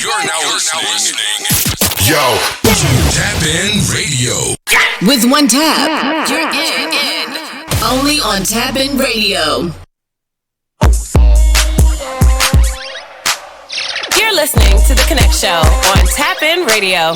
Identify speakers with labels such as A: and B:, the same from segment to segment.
A: You're now listening. Yo, Tap In Radio.
B: With one tap, you're in. Only on Tap In Radio.
C: You're listening to the Konnect Show on Tap In Radio.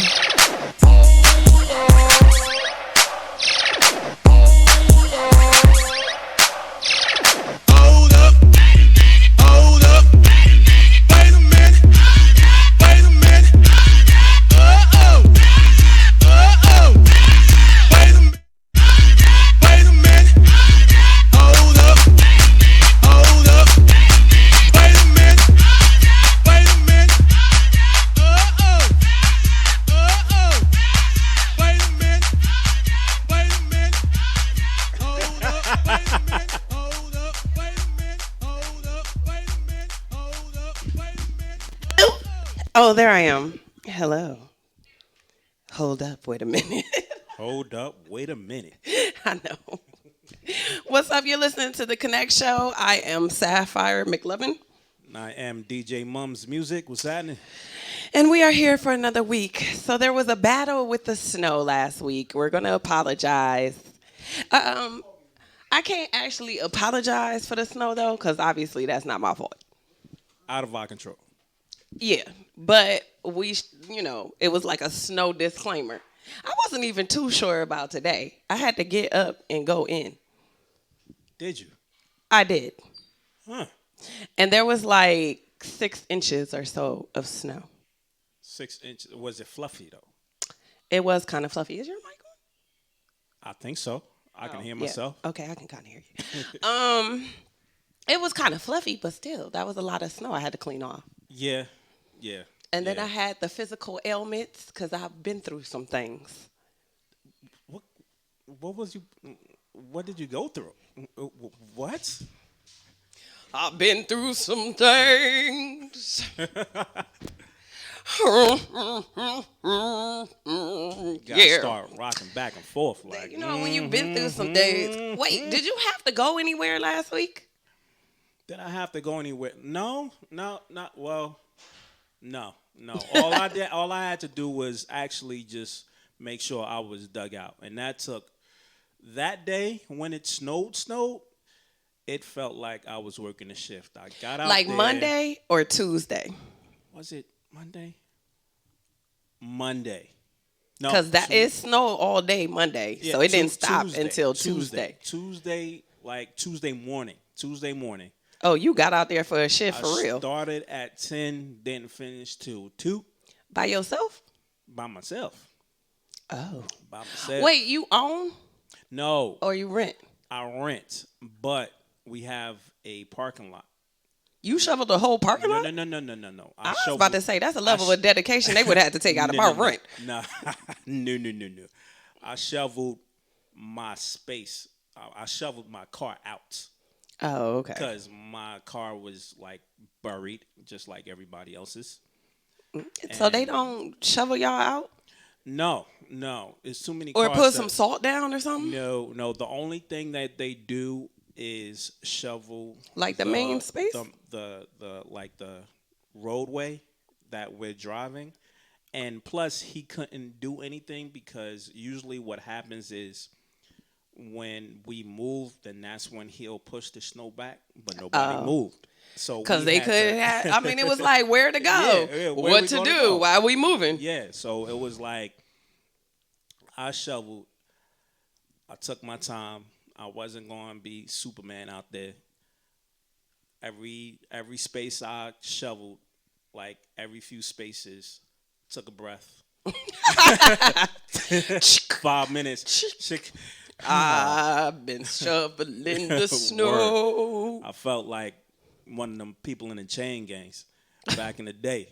D: Oh, there I am. Hello. Hold up. Wait a minute.
E: Hold up. Wait a minute.
D: I know. What's up? You're listening to the Konnect Show. I am Sapphire McLovin.
E: I am DJ Mum's Music. What's happening?
D: And we are here for another week. So there was a battle with the snow last week. We're going to apologize. I can't actually apologize for the snow, though, because obviously that's not my fault.
E: Out of our control.
D: Yeah, but it was like a snow disclaimer. I wasn't even too sure about today. I had to get up and go in.
E: Did you?
D: I did.
E: Huh.
D: And there was like 6 inches or so of snow.
E: 6 inches. Was it fluffy, though?
D: It was kind of fluffy. Is your mic on?
E: I think so. I can hear myself.
D: Yeah. Okay, I can kind of hear you. It was kind of fluffy, but still, that was a lot of snow I had to clean off.
E: Yeah.
D: And then I had the physical ailments because I've been through some things.
E: What did you go through? What?
D: I've been through some things.
E: Gotta start rocking back and forth. Like,
D: when you've been through some things. Wait, did you have to go anywhere last week?
E: Did I have to go anywhere? No. All I had to do was actually just make sure I was dug out. And that took that day when it snowed, it felt like I was working a shift. I got out
D: like
E: there.
D: Monday or Tuesday?
E: Was it Monday? Monday. No.
D: Because is snow all day Monday.
E: Yeah,
D: so it didn't stop
E: Tuesday,
D: until Tuesday.
E: Tuesday morning.
D: Oh, you got out there for a shift for real?
E: I started at 10, didn't finish till 2.
D: By yourself?
E: By myself.
D: Oh.
E: By myself.
D: Wait, you own?
E: No.
D: Or you rent?
E: I rent, but we have a parking lot.
D: You shoveled the whole parking lot?
E: No.
D: I was about to say, that's a level of dedication they would have to take out of our rent.
E: No. I shoveled my space. I shoveled my car out.
D: Oh, okay.
E: Because my car was like buried, just like everybody else's.
D: So they don't shovel y'all out?
E: No. It's too many
D: or
E: cars.
D: Or put some salt down or something?
E: No. The only thing that they do is shovel
D: like the main space?
E: The roadway that we're driving. And plus he couldn't do anything because usually what happens is when we move, then that's when he'll push the snow back, but nobody moved. So
D: because they could have, I mean, it was like where to go, what to do, why are we moving?
E: Yeah, so it was like I shoveled. I took my time. I wasn't going to be Superman out there. Every space I shoveled, like every few spaces, took a breath. 5 minutes.
D: I've been shoveling the snow.
E: I felt like one of them people in the chain gangs back in the day.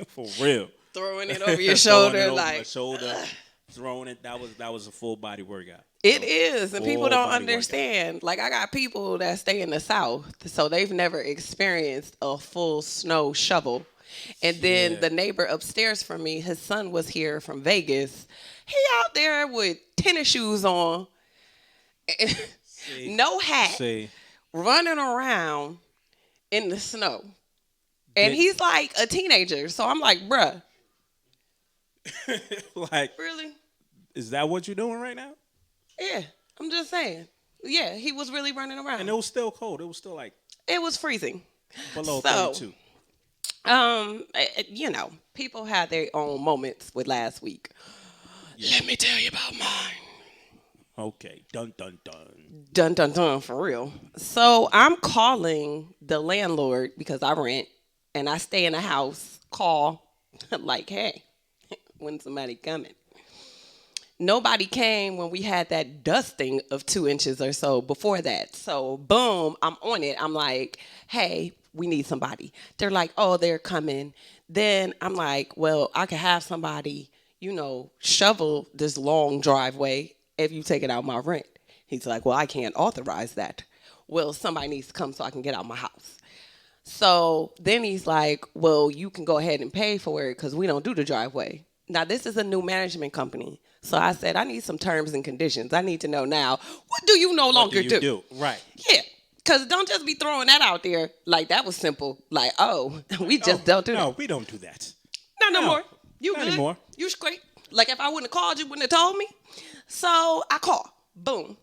E: For real.
D: Throwing it over your shoulder,
E: throwing it. That was a full body workout.
D: It is, and people don't understand. Like, I got people that stay in the South, so they've never experienced a full snow shovel. And then the neighbor upstairs from me, his son was here from Vegas. He out there with tennis shoes on, no hat, running around in the snow. And he's like a teenager. So I'm like, bruh.
E: Like,
D: Really?
E: is that what you're doing right now?
D: Yeah, I'm just saying. Yeah, he was really running around.
E: And it was still cold. It was still like
D: It was freezing.
E: below 32.
D: You know, people had their own moments with last week. Yeah. Let me tell you about mine.
E: Okay. Dun, dun, dun.
D: Dun, dun, dun, for real. So I'm calling the landlord because I rent and I stay in a house. Call like, hey, when somebody coming? Nobody came when we had that dusting of 2 inches or so before that. So boom, I'm on it. I'm like, hey, we need somebody. They're like, oh, they're coming. Then I'm like, well, I could have somebody, you know, shovel this long driveway if you take it out my rent. He's like, well, I can't authorize that. Well, somebody needs to come so I can get out my house. So then he's like, well, you can go ahead and pay for it because we don't do the driveway. Now, this is a new management company. So I said, I need some terms and conditions. I need to know now, what do you no longer do?
E: Right.
D: Yeah. Because don't just be throwing that out there like that was simple. Like, oh, we just don't do that.
E: No, we don't do that.
D: No more. You
E: not
D: good.
E: anymore.
D: You straight. Like, if I wouldn't have called, you wouldn't have told me. So I call. Boom.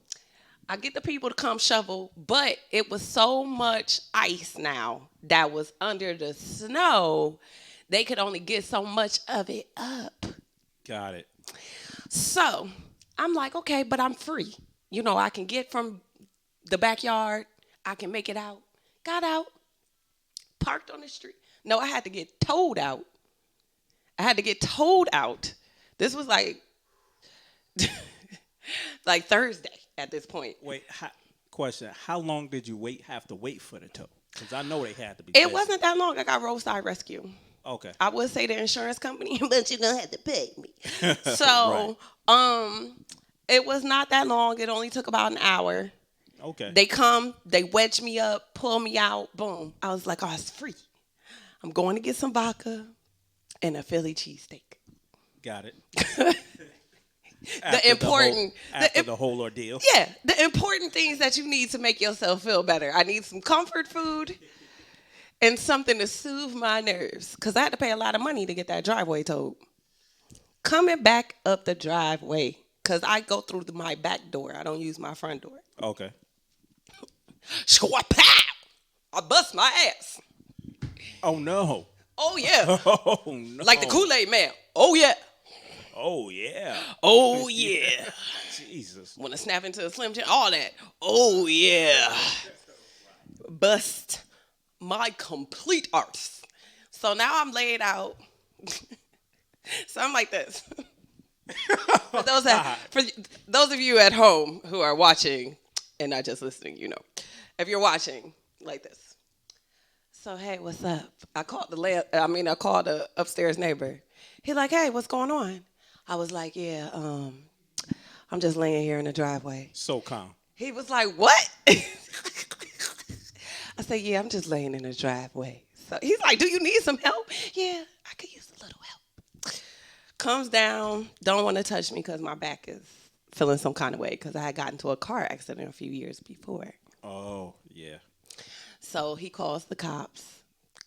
D: I get the people to come shovel, but it was so much ice now that was under the snow, they could only get so much of it up.
E: Got it.
D: So I'm like, okay, but I'm free. You know, I can get from the backyard. I can make it out. Got out. Parked on the street. No, I had to get towed out. This was like like Thursday at this point.
E: Wait, question. How long did you have to wait for the tow? Because I know they had to be.
D: It wasn't that long. I got roadside rescue.
E: Okay.
D: I would say the insurance company, but you're going to have to pay me. So, it was not that long. It only took about an hour.
E: Okay.
D: They come, they wedge me up, pull me out, boom. I was like, oh, it's free. I'm going to get some vodka and a Philly cheesesteak.
E: Got it.
D: The
E: whole ordeal.
D: Yeah, the important things that you need to make yourself feel better. I need some comfort food and something to soothe my nerves because I had to pay a lot of money to get that driveway towed. Coming back up the driveway because I go through my back door. I don't use my front door.
E: Okay.
D: Squat, pow! I bust my ass.
E: Oh, no.
D: Oh, yeah.
E: Oh, no.
D: Like the Kool-Aid man. Oh, yeah.
E: Oh, yeah.
D: Oh, yeah.
E: Jesus.
D: Want to snap into a Slim Jim, all that. Oh, yeah. Bust my complete arse. So now I'm laid out. So I'm like this. For those of you at home who are watching and not just listening, you know. If you're watching, like this. So, hey, what's up? I called the upstairs neighbor. He's like, hey, what's going on? I was like, yeah, I'm just laying here in the driveway.
E: So calm.
D: He was like, what? I said, yeah, I'm just laying in the driveway. So he's like, do you need some help? Yeah, I could use a little help. Comes down, don't want to touch me because my back is feeling some kind of way because I had gotten into a car accident a few years before.
E: Oh, yeah.
D: So he calls the cops.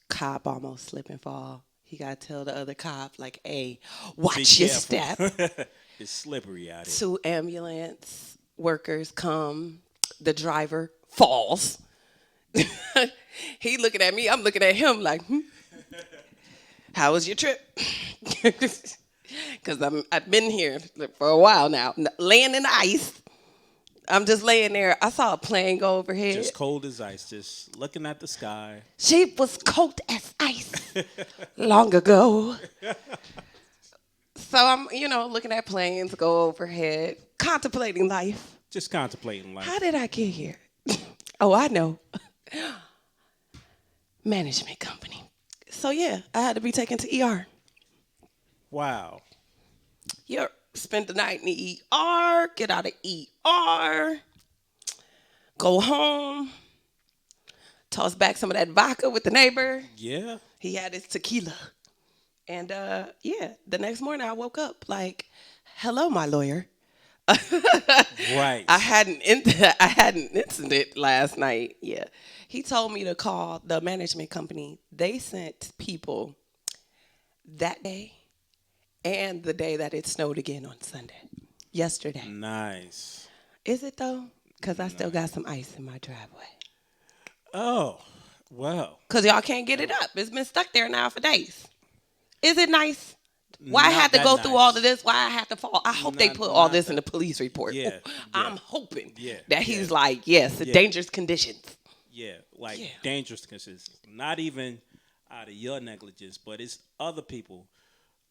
D: Cop almost slip and fall. He got to tell the other cop, like, hey, watch your step.
E: It's slippery out here.
D: 2 ambulance workers come. The driver falls. He looking at me. I'm looking at him like, how was your trip? Because I've been here for a while now, laying in the ice. I'm just laying there. I saw a plane go overhead.
E: Just cold as ice, just looking at the sky.
D: She was cold as ice long ago. So I'm, looking at planes go overhead, contemplating life.
E: Just contemplating life.
D: How did I get here? Oh, I know. Management company. So, yeah, I had to be taken to ER.
E: Wow.
D: Yep. Spend the night in the ER, get out of ER, go home, toss back some of that vodka with the neighbor.
E: Yeah.
D: He had his tequila. And, the next morning I woke up like, hello, my lawyer.
E: Right.
D: I had an incident last night. Yeah. He told me to call the management company. They sent people that day and the day that it snowed again on Sunday. Yesterday.
E: Nice.
D: Is it though? Because I still got some ice in my driveway.
E: Oh, well.
D: Because y'all can't get it up. It's been stuck there now for days. Is it nice? Why I
E: Not
D: had to
E: that
D: go through
E: nice.
D: all of this? Why I had to fall? I hope they put all
E: not
D: this in the
E: that.
D: police report.
E: Yeah,
D: I'm
E: yeah.
D: hoping
E: Yeah,
D: that he's
E: yeah.
D: like, yes,
E: Yeah.
D: dangerous conditions.
E: Yeah, like
D: Yeah.
E: dangerous conditions. Not even out of your negligence, but it's other people.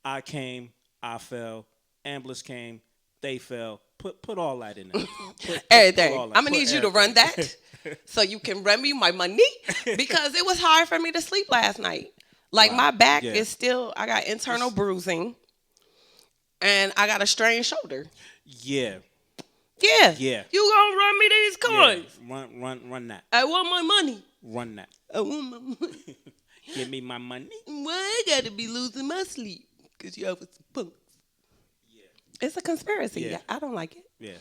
E: I came, I fell, ambulance came, they fell. Put all that in there. Put
D: Everything.
E: all that.
D: I'm gonna
E: Put
D: need you to run that
E: everything.
D: so you can run me my money because it was hard for me to sleep last night. Like
E: Wow.
D: my back
E: Yeah.
D: is still. I got internal bruising, and I got a strained shoulder.
E: Yeah.
D: Yeah.
E: Yeah.
D: You gonna run me these coins?
E: Yeah. Run that.
D: I want my money.
E: Run that.
D: I want my money.
E: Give me my money.
D: Why I gotta be losing my sleep? Because you have some punks. Yeah. It's a conspiracy.
E: Yeah.
D: I don't like it.
E: Yeah.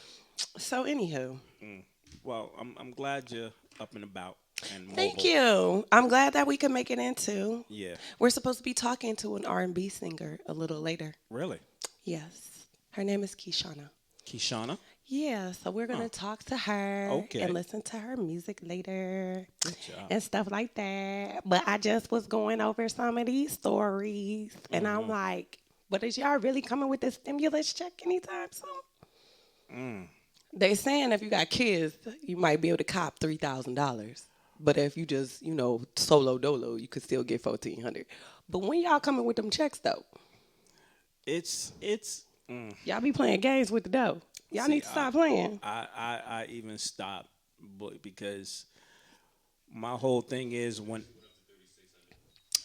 D: So anywho.
E: Well, I'm glad you're up and about and mobile.
D: Thank you. I'm glad that we can make it into.
E: Yeah.
D: We're supposed to be talking to an R&B singer a little later.
E: Really?
D: Yes. Her name is Kishana.
E: Kishana?
D: Yeah, so we're going to talk to her
E: Okay.
D: and listen to her music later
E: Good job.
D: and stuff like that. But I just was going over some of these stories and I'm like, but is y'all really coming with this stimulus check anytime soon? They saying if you got kids, you might be able to cop $3,000. But if you just, solo dolo, you could still get $1,400. But when y'all coming with them checks though?
E: It's
D: Y'all be playing games with the dough. Y'all
E: See,
D: need to stop playing.
E: I even stopped, but because my whole thing is when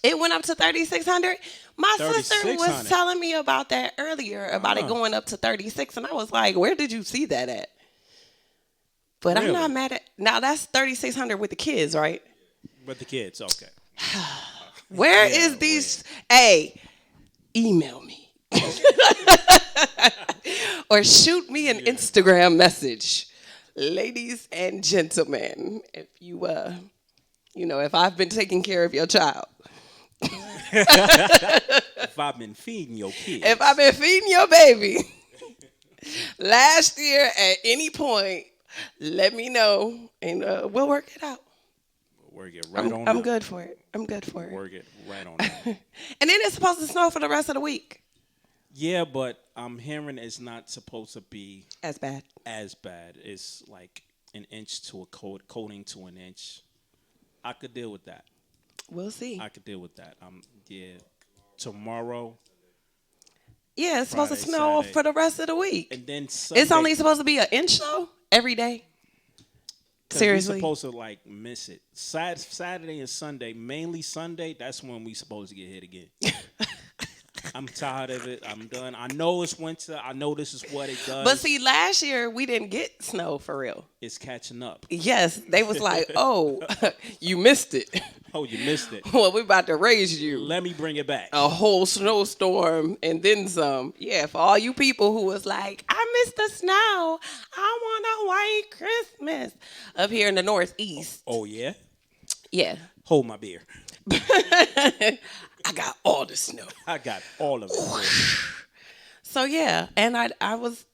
D: It went up to $3,600. My sister was
E: $3,600.
D: telling me about that earlier, about it going up to 36, and I was like, "Where did you see that at?" But I'm
E: Really?
D: not mad at. Now that's $3,600 with the kids, right?
E: with the kids, okay.
D: Where
E: Yeah,
D: is these? Hey, email me or shoot me an Instagram message, ladies and gentlemen. If you, if I've been taking care of your child.
E: If I've been feeding your kids,
D: If I've been feeding your baby last year at any point, let me know and we'll work it out.
E: work it right on.
D: I'm
E: out.
D: good for it. I'm good for it.
E: Work it right on. Out.
D: And then it's supposed to snow for the rest of the week.
E: Yeah, but I'm hearing it's not supposed to be
D: That's bad.
E: as bad. It's like an inch to a coating to an inch. I could deal with that.
D: We'll see.
E: I could deal with that. Tomorrow
D: Yeah, it's supposed to
E: Friday,
D: snow
E: Saturday.
D: for the rest of the week.
E: and then Sunday.
D: It's only supposed to be an inch though every day.
E: 'Cause
D: Seriously.
E: we supposed to like miss it. Saturday and Sunday, mainly Sunday. That's when we supposed to get hit again. I'm tired of it. I'm done. I know it's winter. I know this is what it does.
D: But see, last year we didn't get snow for real.
E: It's catching up.
D: Yes, they was like, "Oh, you missed it."
E: Oh, you missed it.
D: Well, we're about to raise you.
E: Let me bring it back.
D: A whole snowstorm and then some. Yeah, for all you people who was like, I miss the snow. I want a white Christmas. Up here in the Northeast.
E: Oh yeah.
D: Yeah.
E: Hold my beer.
D: I got all the snow.
E: I got all of it.
D: So yeah, and I was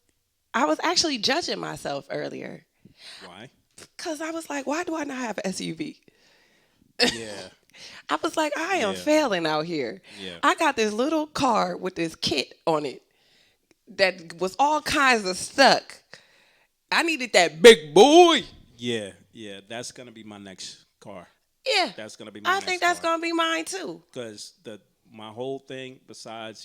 D: actually judging myself earlier.
E: Why?
D: Cause I was like, why do I not have an SUV?
E: Yeah.
D: I was like, I am
E: Yeah.
D: failing out here.
E: Yeah.
D: I got this little car with this kit on it that was all kinds of stuck. I needed that big boy.
E: Yeah. Yeah. That's gonna be my next car.
D: Yeah.
E: That's gonna be my
D: I
E: next
D: think that's
E: car.
D: gonna be mine too.
E: Because my whole thing, besides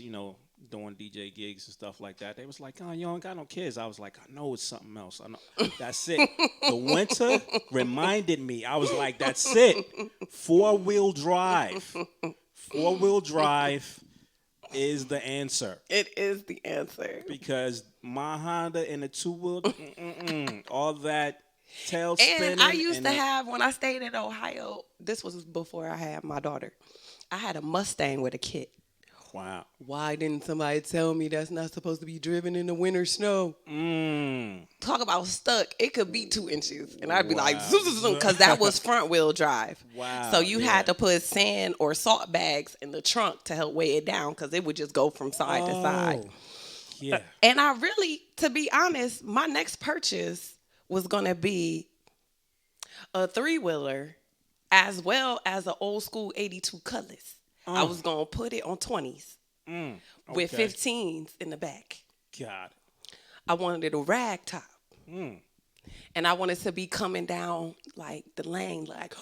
E: doing DJ gigs and stuff like that, they was like, "Oh, you don't got no kids." I was like, "I know it's something else. I know that's it." The winter reminded me. I was like, "That's it. 4-wheel drive. 4-wheel drive is the answer."
D: It is the answer.
E: Because my Honda and the 2-wheel, all that tail spinning.
D: And I used
E: and
D: to have, when I stayed in Ohio, this was before I had my daughter, I had a Mustang with a kit.
E: Wow.
D: Why didn't somebody tell me that's not supposed to be driven in the winter snow? Talk about stuck. It could be 2 inches. And I'd be like, zoom, zoom, zoom, because that was front wheel drive.
E: Wow.
D: So you had to put sand or salt bags in the trunk to help weigh it down because it would just go from side to side.
E: Yeah.
D: And I really, to be honest, my next purchase was going to be a 3-wheeler as well as an old school 82 Cutlass. I was going to put it on 20s with 15s in the back.
E: God.
D: I wanted it a rag top. And I wanted to be coming down like the lane, like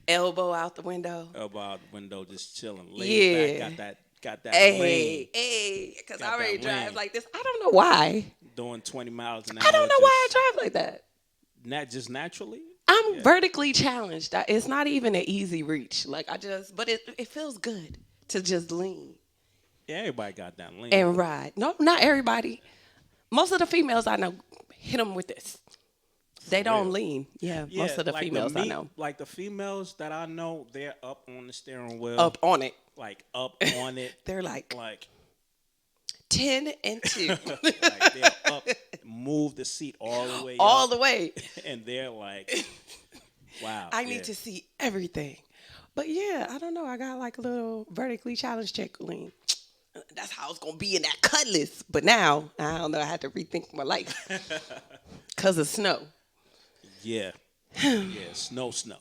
D: elbow out the window.
E: Elbow out the window, just chilling. Laid back. Got that lane.
D: Hey, because I already drive like this. I don't know why.
E: Doing 20 miles an hour.
D: I don't know why I drive like that.
E: Not just naturally.
D: I'm vertically challenged. It's not even an easy reach. Like but it feels good to just lean.
E: Yeah, everybody got that lean.
D: And ride. No, not everybody. Most of the females I know hit them with this. They don't lean. Yeah, most of the females I know.
E: Like the females that I know, they're up on the steering wheel.
D: Up on it.
E: Like up on it.
D: They're like 10 and 2.
E: Like they're up, move the seat all the way
D: all
E: up,
D: the way.
E: And they're like, wow.
D: I need to see everything. But yeah, I don't know. I got like a little vertically challenged chick lean. That's how it's going to be in that Cutlass. But now, I don't know. I had to rethink my life. Because of snow.
E: Yeah. Yeah, snow.
D: Snow.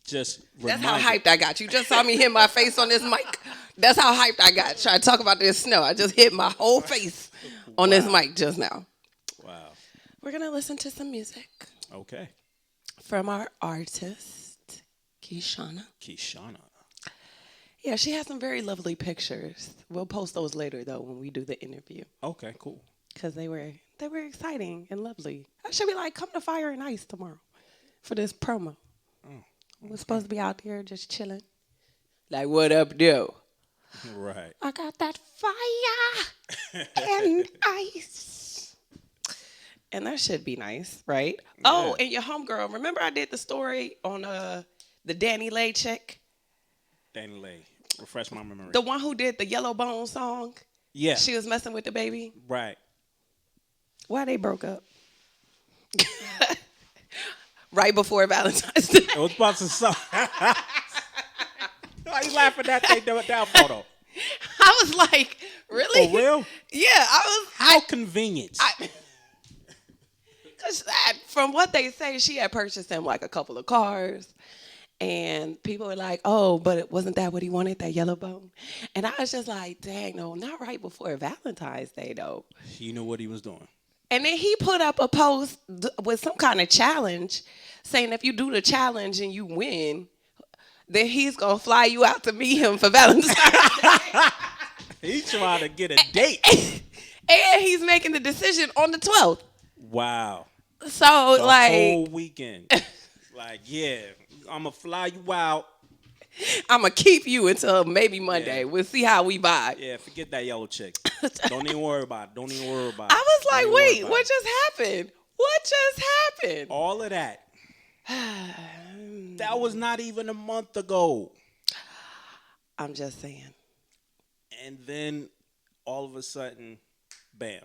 E: Just
D: That's how hyped I got. You just saw me hit my face on this mic. That's how hyped I got. Trying to talk about this snow. I just hit my whole face on this mic just now.
E: Wow.
D: We're going to listen to some music.
E: Okay.
D: From our artist, Kishana. Yeah, she has some very lovely pictures. We'll post those later, though, when we do the interview.
E: Okay, cool.
D: Because they were exciting and lovely. I should be like, come to Fire and Ice tomorrow for this promo. We're supposed to be out there just chilling. Like, what up, though?
E: Right.
D: I got that fire and ice. And that should be nice, right? Yeah. Oh, and your homegirl. Remember I did the story on the Danny Lay chick?
E: Danny Lay. Refresh my memory.
D: The one who did the Yellow Bone song?
E: Yeah.
D: She was messing with the baby?
E: Right.
D: Why they broke up? Right before Valentine's Day.
E: I was about to say. Why you laughing at that photo?
D: I was like, really?
E: For real?
D: Yeah, I was.
E: How convenient.
D: Because from what they say, she had purchased him like a couple of cars. And people were like, oh, but wasn't that what he wanted, that yellow bone? And I was just like, dang, no, not right before Valentine's Day, though.
E: He knew what he was doing. And
D: then he put up a post with some kind of challenge saying if you do the challenge and you win, then he's going to fly you out to meet him for Valentine's Day.
E: He's trying to get a date.
D: And he's making the decision on the 12th.
E: Wow.
D: So,
E: the whole weekend. Like, yeah, I'm going to fly you out.
D: I'm going to keep you until maybe Monday. Yeah. We'll see how we vibe.
E: Yeah, forget that yellow chick. Don't even worry about it. I
D: was like, wait, what just happened? What just happened?
E: All of that. That was not even a month ago.
D: I'm just saying.
E: And then all of a sudden, bam.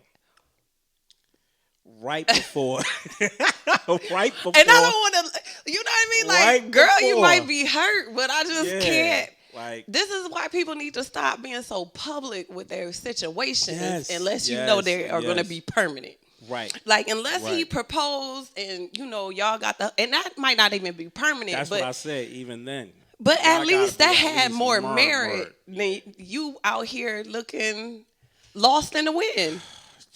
E: Right before.
D: And I don't want to, you know what I mean? Like, right girl, before. You might be hurt, but I just can't. Like, this is why people need to stop being so public with their situations unless you know they are going to be permanent.
E: Right.
D: Like, unless he proposed and, y'all got and that might not even be permanent.
E: That's what I said, even then.
D: But at least that had more merit than you out here looking lost in the wind.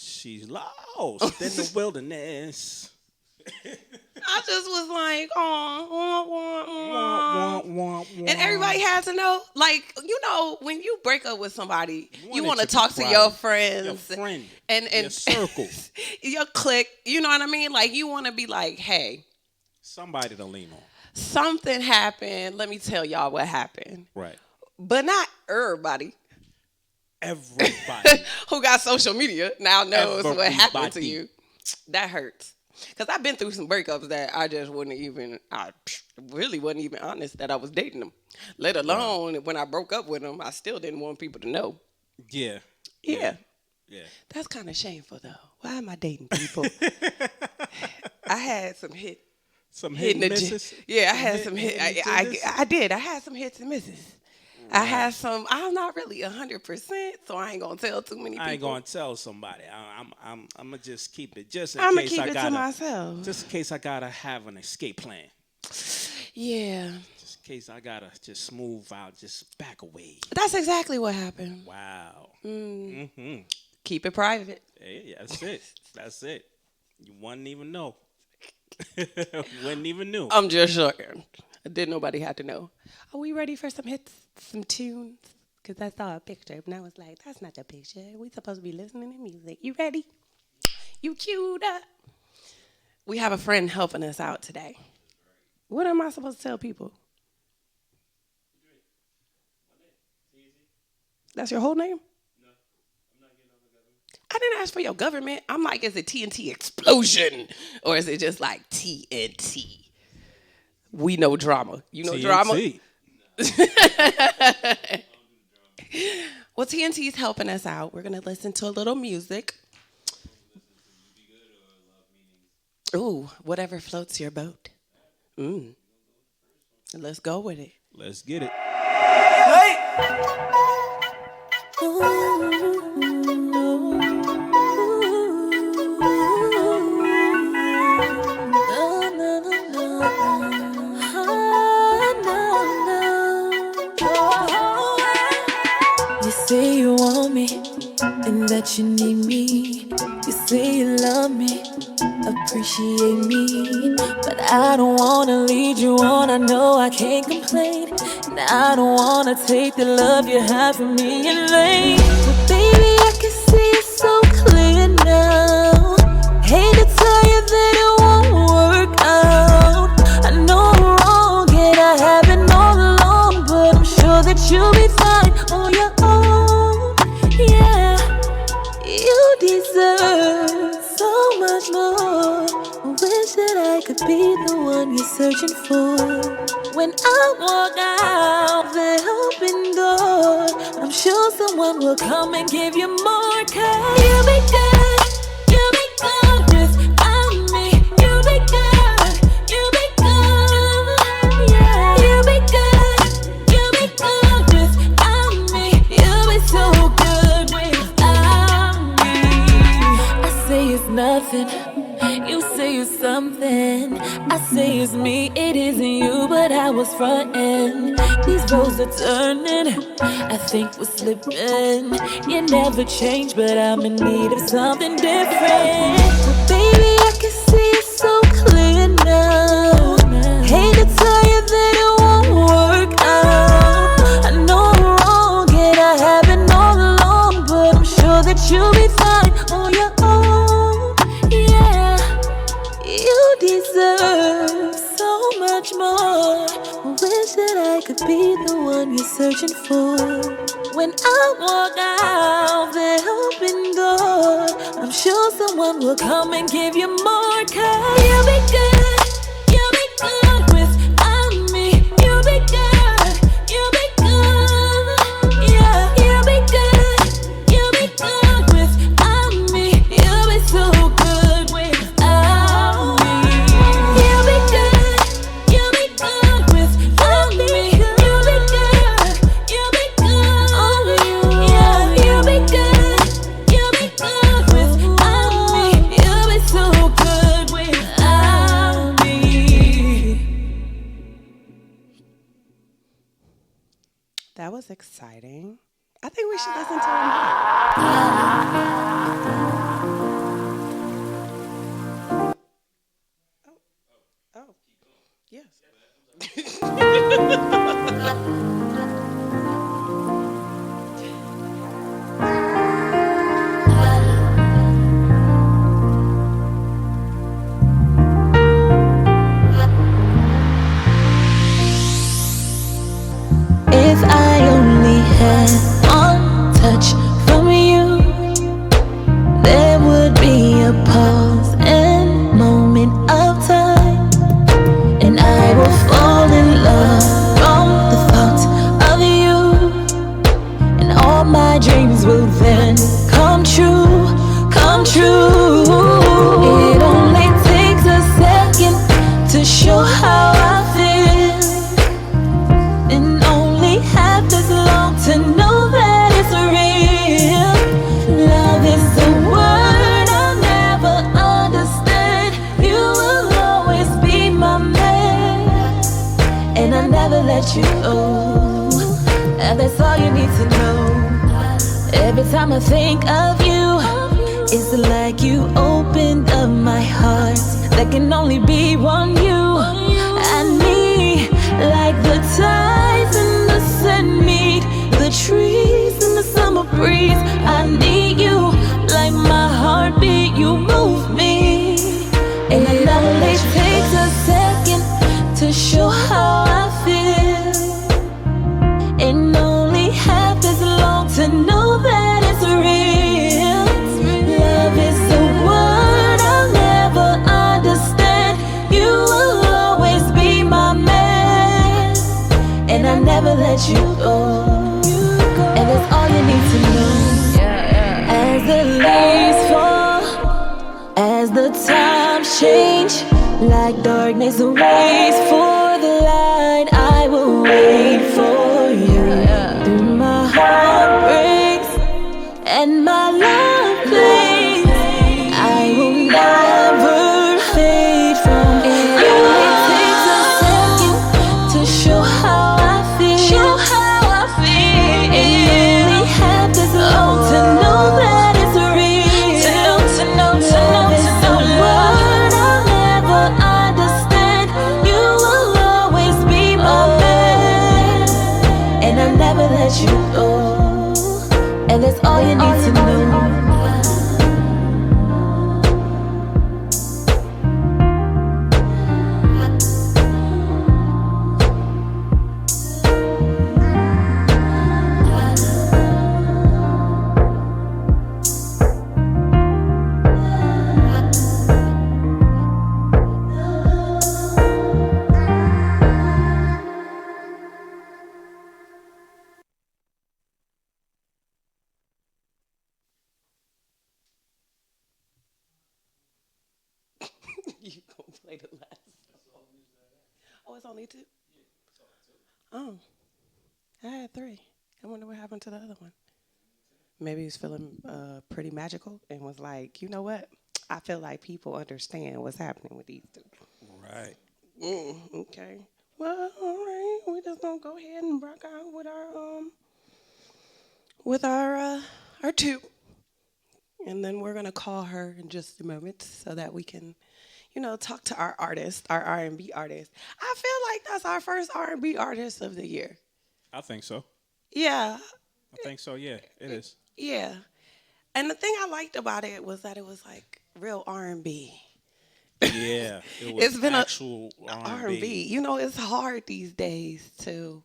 E: She's lost in the wilderness.
D: I just was like, and everybody has to know, like, when you break up with somebody, you want to talk to your friends,
E: your friend,
D: and your
E: circle,
D: your clique. You know what I mean? Like, you want to be like, hey,
E: somebody to lean on.
D: Something happened. Let me tell y'all what happened.
E: Right.
D: But not everybody.
E: Everybody
D: who got social media now knows what happened to you. That hurts. Because I've been through some breakups that I really wasn't even honest that I was dating them. Let alone when I broke up with them, I still didn't want people to know.
E: Yeah.
D: Yeah.
E: Yeah.
D: That's kind of shameful, though. Why am I dating people? I had some hit.
E: Some hit and misses?
D: Yeah, I had some hit. I did. I had some hits and misses. Right. I had some. I'm not really 100%, so I ain't gonna tell too many people.
E: I ain't gonna tell somebody. I'm gonna just keep it just in
D: case
E: I
D: keep it
E: gotta.
D: To myself.
E: Just in case I gotta have an escape plan.
D: Yeah.
E: Just in case I gotta just move out, just back away.
D: That's exactly what happened.
E: Wow.
D: Mm-hmm. Keep it private.
E: Hey, that's it. That's it. You wouldn't even know. Wouldn't even know.
D: I'm just joking. Didn't nobody have to know. Are we ready for some hits, some tunes? Because I saw a picture and I was like, that's not a picture. We supposed to be listening to music. You ready? You queued up? We have a friend helping us out today. What am I supposed to tell people? That's your whole name? I didn't ask for your government. I'm like, is it TNT Explosion? Or is it just like TNT? We know drama. You know TNT. Drama? Well, TNT's helping us out. We're going to listen to a little music. Ooh, whatever floats your boat. Let's go with it.
E: Let's get it.
F: Hey! You say you want me and that you need me. You say you love me, appreciate me. But I don't wanna lead you on, I know I can't complain. And I don't wanna take the love you have for me in vain. But baby, I can see it so clear now. Hate to tell you that it won't work out. I know I'm wrong and I haven't all along, but I'm sure that you'll be fine on your own. Yeah, you deserve so much more. I wish that I could be the one you're searching for. When I walk out the open door, I'm sure someone will come and give you more. 'Cause you'll be good, you'll be good without me. You'll be good, you'll be good, yeah. You'll be good, you'll be good without me. You'll be so good without me. I say it's nothing, you say it's something. I say it's me, it isn't you, but I was frontin'. These roads are turning, I think we're slipping. You never change, but I'm in need of something different. But baby, I can see it so clear now. Hate to tell you that it won't work out. I know I'm wrong and I haven't all along, but I'm sure that you'll be fine on your own. Yeah, you deserve so much more. I wish that I could be the one you're searching for. When I walk out the open door, I'm sure someone will come and give you more. 'Cause you'll be good, you'll be good without me. You'll be good, you'll be good, yeah. You'll be good, you'll be good without me. You'll be so good without me. You'll be good, you'll be good without me. You'll be good, you'll be good, oh yeah. You'll be good, you'll be good without me. You'll be so good without me.
D: That was exciting. I think we should listen to him. Oh, yes.
F: If I only had one touch from you, there would be never let you go. And that's all you need to know. Every time I think of you, it's like you opened up my heart. There can only be one you and me. Like the tides in the sand meet the trees in the summer breeze. I need you like my heartbeat. You move me, and it only takes a second to show how I feel. And only half as long to know that it's real. Love is a word I'll never understand. You will always be my man, and I never let you go. And that's all you need to know. As the leaves fall, as the times change, like darkness waits for the light, I will wait for you. Through my heart breaks and my love plays, I will never fade from you. It takes a second to show how I feel. And only half is long to know that it's real. Love is a word I'll never understand. You will always be my man, and I never let you go. And that's all you need to know.
D: You gonna play the last? Oh, it's only two. Oh, I had three. I wonder what happened to the other one. Maybe he's feeling pretty magical and was like, you know what? I feel like people understand what's happening with these two.
E: Right.
D: Okay. Well, all right. We just gonna go ahead and rock out with our two, and then we're gonna call her in just a moment so that we can, talk to our artist, our R&B artist. I feel like that's our first R&B artist of the year.
E: I think so.
D: Yeah,
E: I think so. Yeah, it is.
D: yeah. And the thing I liked about it was that it was like real R&B.
E: Yeah, it was
D: It's been
E: actual
D: R&B. It's hard these days to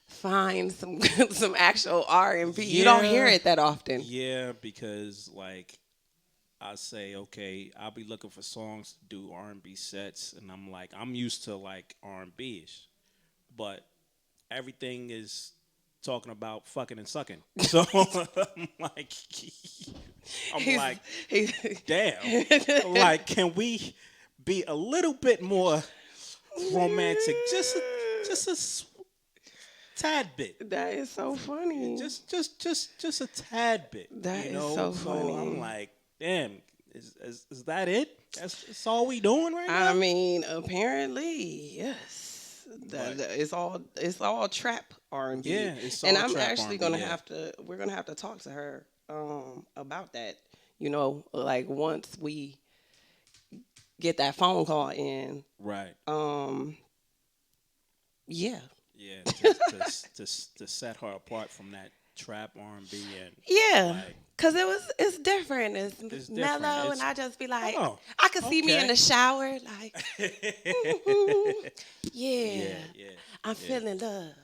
D: find some some actual R&B. You don't hear it that often.
E: Yeah, because like I say, okay, I'll be looking for songs to do R&B sets, and I'm like, I'm used to like R&B-ish, but everything is talking about fucking and sucking. So I'm like, damn. Like, can we be a little bit more romantic? Just a tad bit.
D: That is so funny.
E: Just a tad bit.
D: That is so funny.
E: So I'm like, damn, is that it? That's all we doing right now?
D: I mean, apparently, yes. It's all trap R&B.
E: Yeah, it's all
D: and I'm
E: trap
D: actually
E: R&B,
D: we're gonna have to talk to her about that. Like once we get that phone call in.
E: Right.
D: Yeah.
E: Yeah, to set her apart from that trap R&B and
D: yeah,
E: like,
D: cause it's different. It's mellow,
E: different.
D: and I just be like,
E: Oh,
D: I could see me in
E: okay.
D: the shower, like, yeah, I'm feeling love,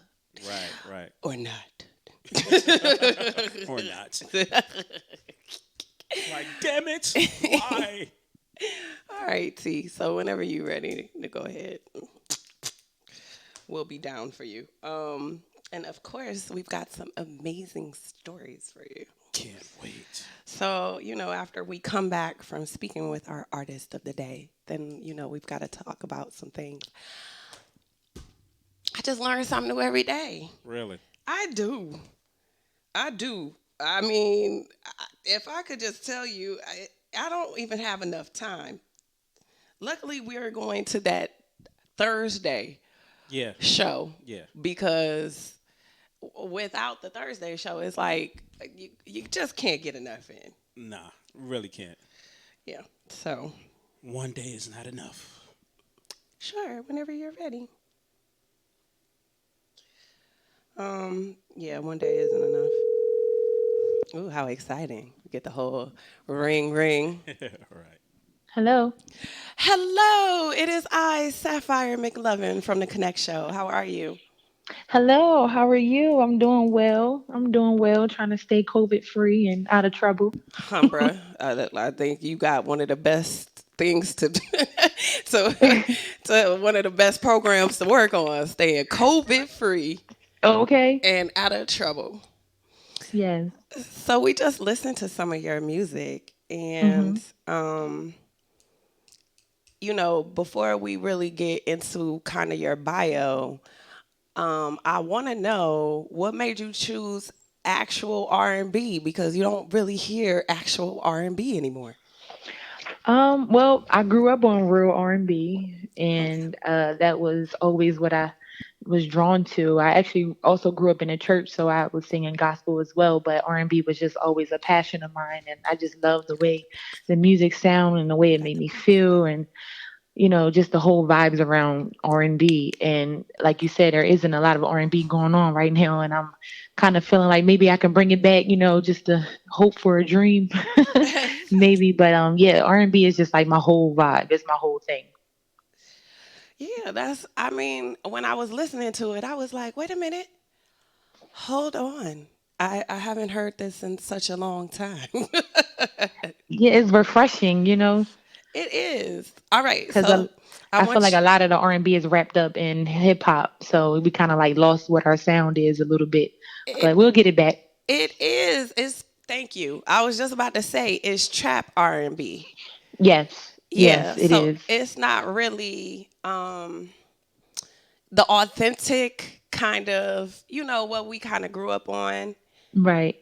E: right,
D: or not,
E: or not. Like, damn it, why?
D: All right, T. So whenever you're ready to go ahead, we'll be down for you. And of course, we've got some amazing stories for you.
E: Can't wait.
D: So, after we come back from speaking with our artist of the day, then, we've got to talk about some things. I just learn something new every day.
E: Really?
D: I do. I mean, if I could just tell you, I don't even have enough time. Luckily, we are going to that Thursday
E: Yeah.
D: show
E: Yeah.
D: because without the Thursday show, it's like you just can't get enough in.
E: Nah, really can't.
D: Yeah. So,
E: One day is not enough.
D: sure, whenever you're ready. Yeah, one day isn't enough. Ooh, how exciting. We get the whole ring ring.
E: Right.
F: Hello.
D: Hello, it is I, Sapphire McLovin from the Konnect Show. How are you?
F: Hello. How are you? I'm doing well. I'm doing well, trying to stay COVID free and out of trouble.
D: Humbra, I think you got one of the best things to do. to, to one of the best programs to work on, staying COVID free
F: Okay.
D: and out of trouble.
F: Yes.
D: So we just listened to some of your music, and
F: Mhm.
D: before we really get into kind of your bio, I want to know what made you choose actual R&B because you don't really hear actual R&B anymore.
F: Well, I grew up on real R&B,
D: Okay.
F: and that was always what I was drawn to. I actually also grew up in a church, so I was singing gospel as well. But R&B was just always a passion of mine, and I just loved the way the music sound and the way it made me feel, and just the whole vibes around R&B. And like you said, there isn't a lot of R&B going on right now, and I'm kind of feeling like maybe I can bring it back, just to hope for a dream, maybe. But yeah, R&B is just like my whole vibe. It's my whole thing.
D: Yeah, I mean, when I was listening to it, I was like, wait a minute, hold on. I haven't heard this in such a long time.
F: Yeah, it's refreshing,
D: It is. All right,
F: because
D: so I
F: I feel like
D: want
F: a lot of the R&B is wrapped up in hip hop, so we kind of like lost what our sound is a little bit,
D: it
F: but we'll get it back.
D: it is. It's thank you. I was just about to say it's trap R&B.
F: Yes,
D: Yeah,
F: yes, it
D: so
F: is.
D: it's not really the authentic kind of, what we kind of grew up on.
F: Right,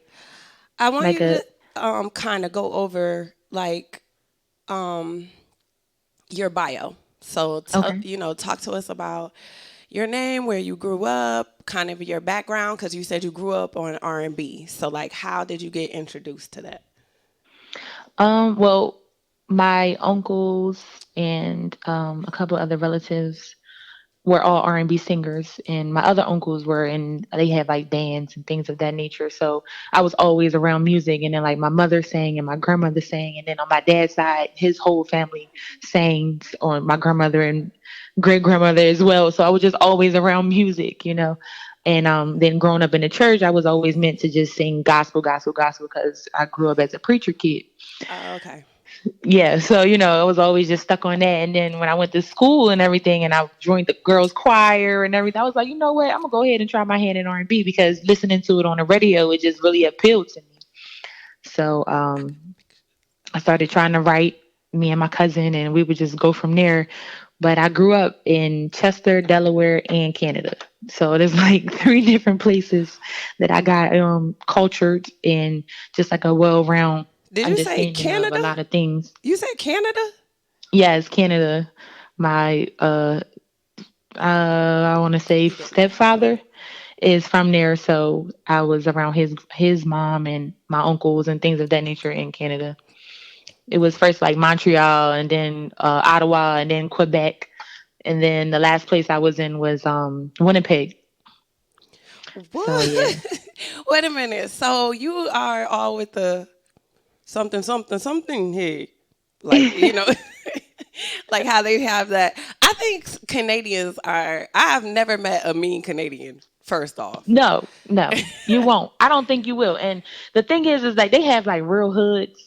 D: I want
F: like
D: you
F: a
D: to kind of go over like um your bio. So
F: okay.
D: talk to us about your name, where you grew up, kind of your background cuz you said you grew up on R&B. So like how did you get introduced to that?
F: Well, my uncles and a couple other relatives were all R&B singers, and my other uncles they had like bands and things of that nature. So I was always around music, and then like my mother sang and my grandmother sang, and then on my dad's side, his whole family sang, on my grandmother and great grandmother as well. So I was just always around music. And then growing up in the church, I was always meant to just sing gospel, gospel, gospel because I grew up as a preacher kid.
D: Oh, okay.
F: Yeah, so I was always just stuck on that. And then when I went to school and everything, and I joined the girls' choir and everything, I was like, you know what? I'm gonna go ahead and try my hand in R&B because listening to it on the radio, it just really appealed to me. So I started trying to write, me and my cousin, and we would just go from there. But I grew up in Chester, Delaware, and Canada. So there's like three different places that I got cultured and just like a well-round
D: Did you say
F: understanding of a
D: Canada?
F: lot of things.
D: You said Canada?
F: Yes, Canada. My I want to say
D: You did not.
F: stepfather is from there, so I was around his mom and my uncles and things of that nature in Canada. It was first like Montreal, and then Ottawa, and then Quebec, and then the last place I was in was Winnipeg. So
D: What?
F: yeah.
D: Wait a minute. So you are all with the something, something, something here. Like, like how they have that. I think Canadians are, I have never met a mean Canadian, first off.
F: No, no, you won't. I don't think you will. And the thing is like they have like real hoods.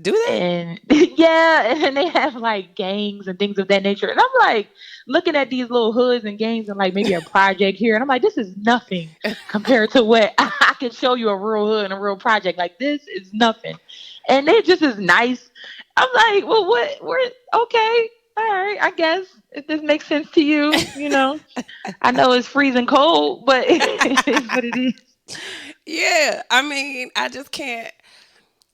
D: Do they?
F: And yeah, and they have like gangs and things of that nature. And I'm like looking at these little hoods and gangs and like maybe a project here, and I'm like, this is nothing compared to what I can show you a real hood and a real project. Like this is nothing, and they just as nice. I'm like, well, what? We're okay. All right, I guess if this makes sense to you. I know it's freezing cold, but it is what it is.
D: Yeah. I mean, I just can't.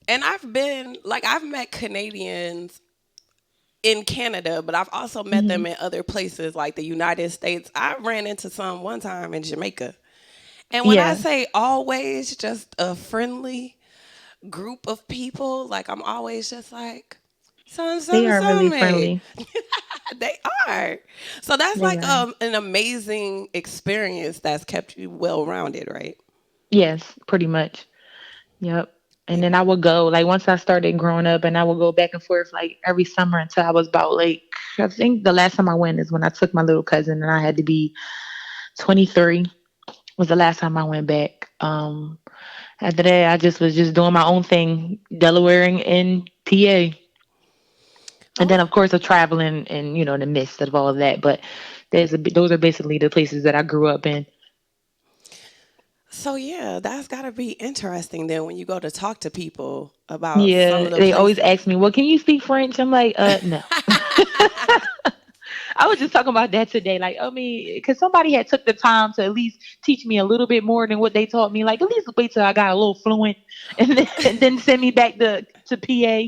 D: And I've met Canadians in Canada, but I've also met them in other places like the United States. I ran into some one time in Jamaica. And when I
G: Yeah,
D: say always just a friendly group of people, like I'm always just like,
G: they
D: some,
G: are really
D: mate.
G: friendly.
D: They are. So that's
G: They
D: like
G: are.
D: an amazing experience that's kept you well rounded, right?
G: Yes, pretty much. Yep. And then I would go like once I started growing up, and I would go back and forth like every summer until I was about like I think the last time I went is when I took my little cousin, and I had to be 23 was the last time I went back. After that, I just was just doing my own thing, Delaware and PA, and then
D: Oh,
G: of course of traveling and in the midst of all of that. But those are basically the places that I grew up in.
D: so yeah, that's got to be interesting then when you go to talk to people about some
G: Yeah,
D: of the
G: they always
D: places.
G: ask me, "Well, can you speak French?" I'm like, no. I was just talking about that today. Like, I mean, because somebody had took the time to at least teach me a little bit more than what they taught me. Like, at least wait till I got a little fluent, and then send me back to PA.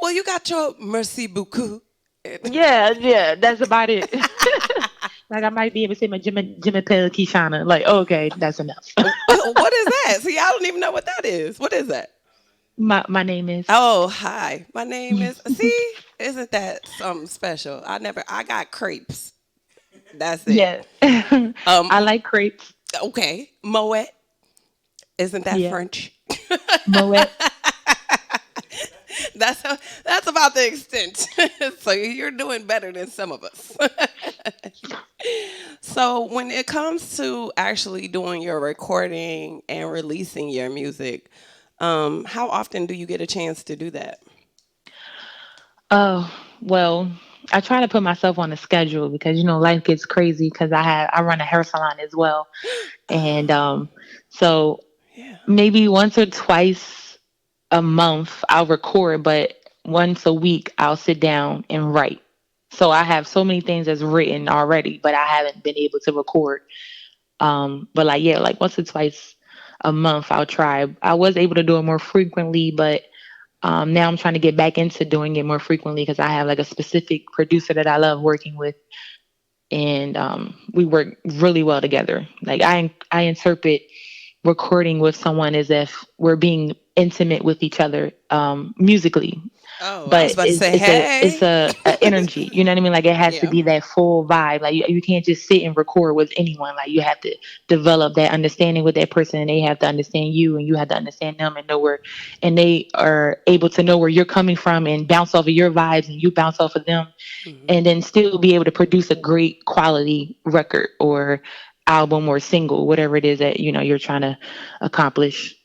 D: Well, you got your merci beaucoup.
G: Yeah, yeah, that's about it. Like, I might be able to say my Jimmy Pill Kishana. Like, okay, that's enough.
D: What is that? See, I don't even know what that is. What is that?
G: My name is.
D: Oh, hi. My name is. See, isn't that something special? I got crepes. That's it.
G: Yeah, I
D: Um,
G: like crepes.
D: okay. Moet. Isn't that
G: Yeah,
D: French?
G: Moet.
D: That's that's about the extent. So you're doing better than some of us. So when it comes to actually doing your recording and releasing your music, how often do you get a chance to do that?
G: Oh, well, I try to put myself on a schedule because life gets crazy because I run a hair salon as well. And so
D: Yeah.
G: maybe once or twice a month I'll record, but once a week I'll sit down and write. So I have so many things that's written already, but I haven't been able to record. But like yeah, like once or twice a month I'll try. I was able to do it more frequently, but now I'm trying to get back into doing it more frequently because I have like a specific producer that I love working with, and we work really well together. Like I interpret recording with someone as if we're being intimate with each other musically,
D: Oh, I was
G: but
D: about to
G: it's
D: say,
G: it's a
D: hey.
G: it's a energy. You know what I mean? Like it has to
D: Yeah.
G: be that full vibe. Like you can't just sit and record with anyone. Like you have to develop that understanding with that person, and they have to understand you, and you have to understand them, and know where, and they are able to know where you're coming from and bounce off of your vibes, and you bounce off of them,
D: Mhm.
G: and then still be able to produce a great quality record or album or single, whatever it is that you're trying to accomplish.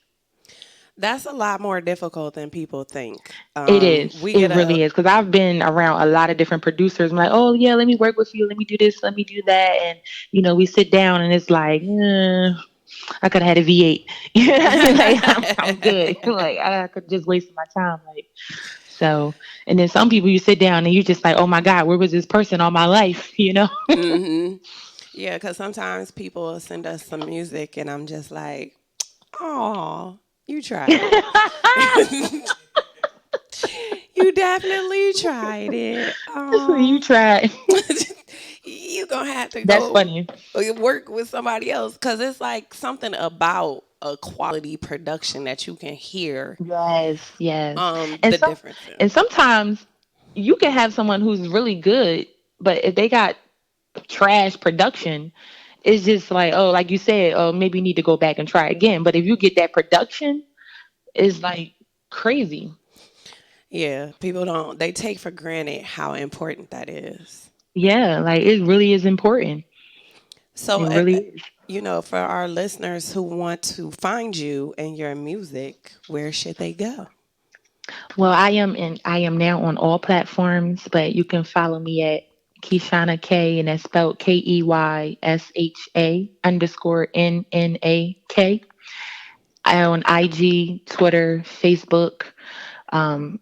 D: That's a lot more difficult than people think.
G: It is.
D: We
G: It
D: get a
G: really is. Because I've been around a lot of different producers. I'm like, oh yeah, let me work with you. Let me do this. Let me do that. And we sit down, and it's like, I could have had a V8. You know what I mean? Like I'm good. Like I could just waste my time. Like so. And then some people you sit down and you just like, oh my God, where was this person all my life?
D: hmm. Yeah, because sometimes people will send us some music, and I'm just like, oh, you tried it. You definitely tried it.
G: So you
D: Oh,
G: tried.
D: you gonna have to
G: That's
D: go
G: funny.
D: work with somebody else because it's like something about a quality production that you can hear
G: Yes, yes. And
D: the
G: some
D: difference
G: and
D: in.
G: sometimes you can have someone who's really good, but if they got trash production, it's just like, oh, like you said, oh, maybe you need to go back and try again. But if you get that production, it's like crazy.
D: Yeah, people don't they take for granted how important that is.
G: Yeah, like it really is important.
D: So,
G: It really is.
D: for our listeners who want to find you and your music, where should they go?
G: Well, I am now on all platforms, but you can follow me at Keyshana K, and that's spelled KEYSHA_NNAK. I on IG, Twitter, Facebook, um,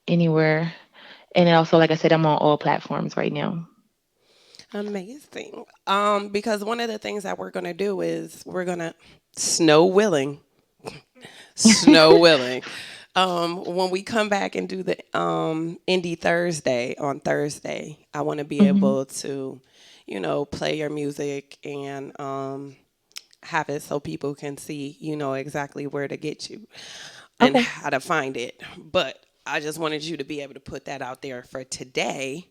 G: anywhere. And then also, like I said, I'm on all platforms right now.
D: Amazing. Because one of the things that we're gonna do is we're gonna snow willing, snow willing. When we come back and do the Indie Thursday on Thursday, I want to be
G: Hmm.
D: able to, play your music and have it so people can see, exactly where to get you and
G: Okay.
D: how to find it. But I just wanted you to be able to put that out there for today,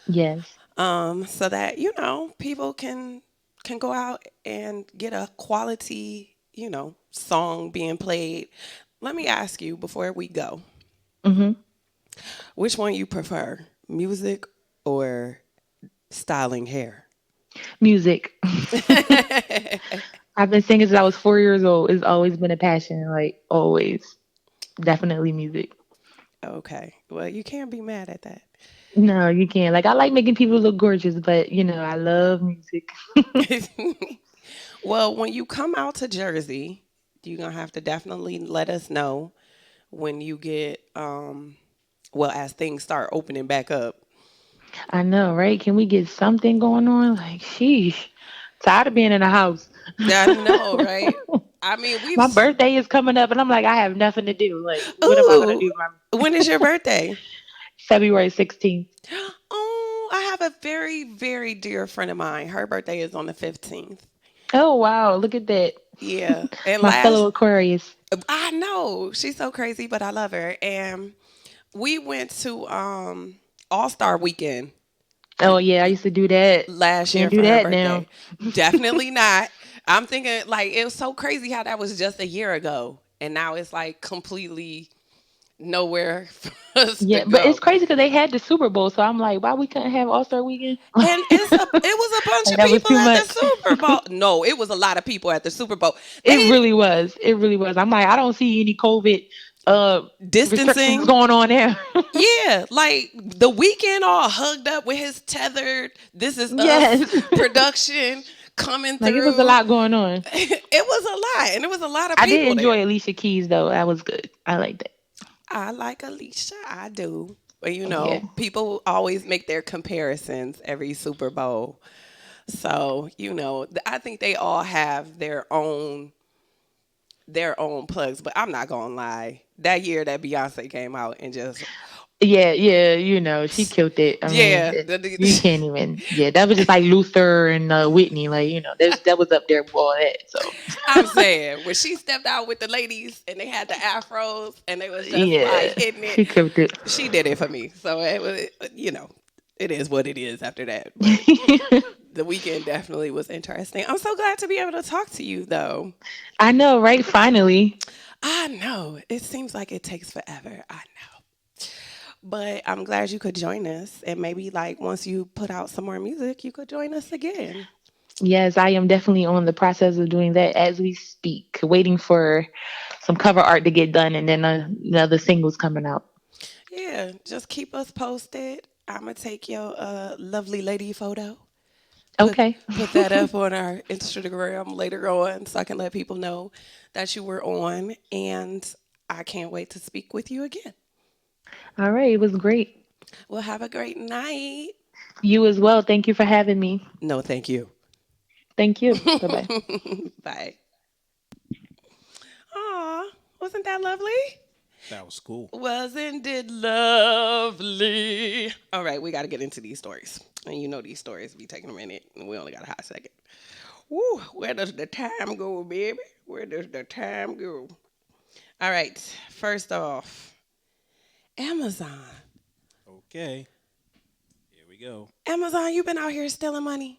G: Yes.
D: so that people can go out and get a quality song being played. Let me ask you before we go,
G: Hmm.
D: which one you prefer, music or styling hair?
G: Music. I've been singing since I was 4 years old. It's always been a passion, like always. Definitely music.
D: Okay, well, you can't be mad at that.
G: No, you can't. Like I like making people look gorgeous, but I love music.
D: Well, when you come out to Jersey, you're gonna have to definitely let us know when you get well, as things start opening back up.
G: I know, right? Can we get something going on? Like, sheesh. Tired of being in the house.
D: I know, right? I mean,
G: My birthday is coming up and I'm like, I have nothing to do. Like, what am I gonna
D: ooh,
G: do? My
D: when is your birthday?
G: February 16th.
D: Oh, I have a very, very dear friend of mine. Her birthday is on the 15th.
G: Oh wow, look at that.
D: Yeah. And
G: My fellow
D: last,
G: Aquarius.
D: I know she's so crazy, but I love her. And we went to All Star Weekend
G: Oh yeah, I used to do that.
D: last year
G: Can't do
D: for her
G: that now.
D: birthday. Definitely not. I'm thinking like it was so crazy how that was just a year ago, and now it's like completely nowhere for us to
G: Yeah, but it's
D: go.
G: crazy because they had the Super Bowl, so I'm like, why we couldn't have All Star Weekend?
D: And it was a bunch
G: Like
D: of
G: that was
D: people
G: too
D: at the
G: much.
D: Super Bowl. No, it was a lot of people at the Super Bowl.
G: It
D: They
G: really was. It really was. I'm like, I don't see any COVID restrictions
D: distancing.
G: going on there.
D: Yeah, like the weekend all hugged up with his tethered "This Is Us"
G: Yes.
D: production coming
G: Like it was a
D: through.
G: lot going on.
D: It was a lot, and it was a lot of
G: I did
D: people
G: enjoy
D: there.
G: Alicia Keys though. That was good. I liked it.
D: I like Alicia, I do. But
G: Yeah.
D: people always make their comparisons every Super Bowl. So, I think they all have their own plugs, but I'm not gonna lie. That year that Beyonce came out and just
G: Yeah, yeah, she killed it. I mean,
D: yeah,
G: you can't even. Yeah, that was just like Luther and Whitney. Like, that was up there with all that. So,
D: I'm saying when she stepped out with the ladies and they had the afros and they was just like
G: yeah,
D: hitting it,
G: she killed it.
D: she did it for me. So it was, it is what it is after that. But the weekend definitely was interesting. I'm so glad to be able to talk to you though.
G: I know, right? Finally.
D: I know it seems like it takes forever. I know. But I'm glad you could join us. And maybe like once you put out some more music, you could join us again.
G: Yes, I am definitely on the process of doing that as we speak, waiting for some cover art to get done and then another singles coming out.
D: Yeah, just keep us posted. I'm gonna take your lovely lady photo. Put
G: Okay.
D: put that up on our Instagram later on so I can let people know that you were on and I can't wait to speak with you again.
G: All right. It was great.
D: Well, have a great night.
G: You as well. Thank you for having me.
D: No, thank you.
G: Thank you. Bye bye.
D: Bye. Aw, wasn't that lovely?
E: That was cool.
D: Wasn't it lovely? All right, we got to get into these stories. And these stories be taking a minute, and we only got a hot second. Woo, where does the time go, baby? Where does the time go? All right, first off, Amazon.
E: Okay. Here we go.
D: Amazon, you been out here stealing money?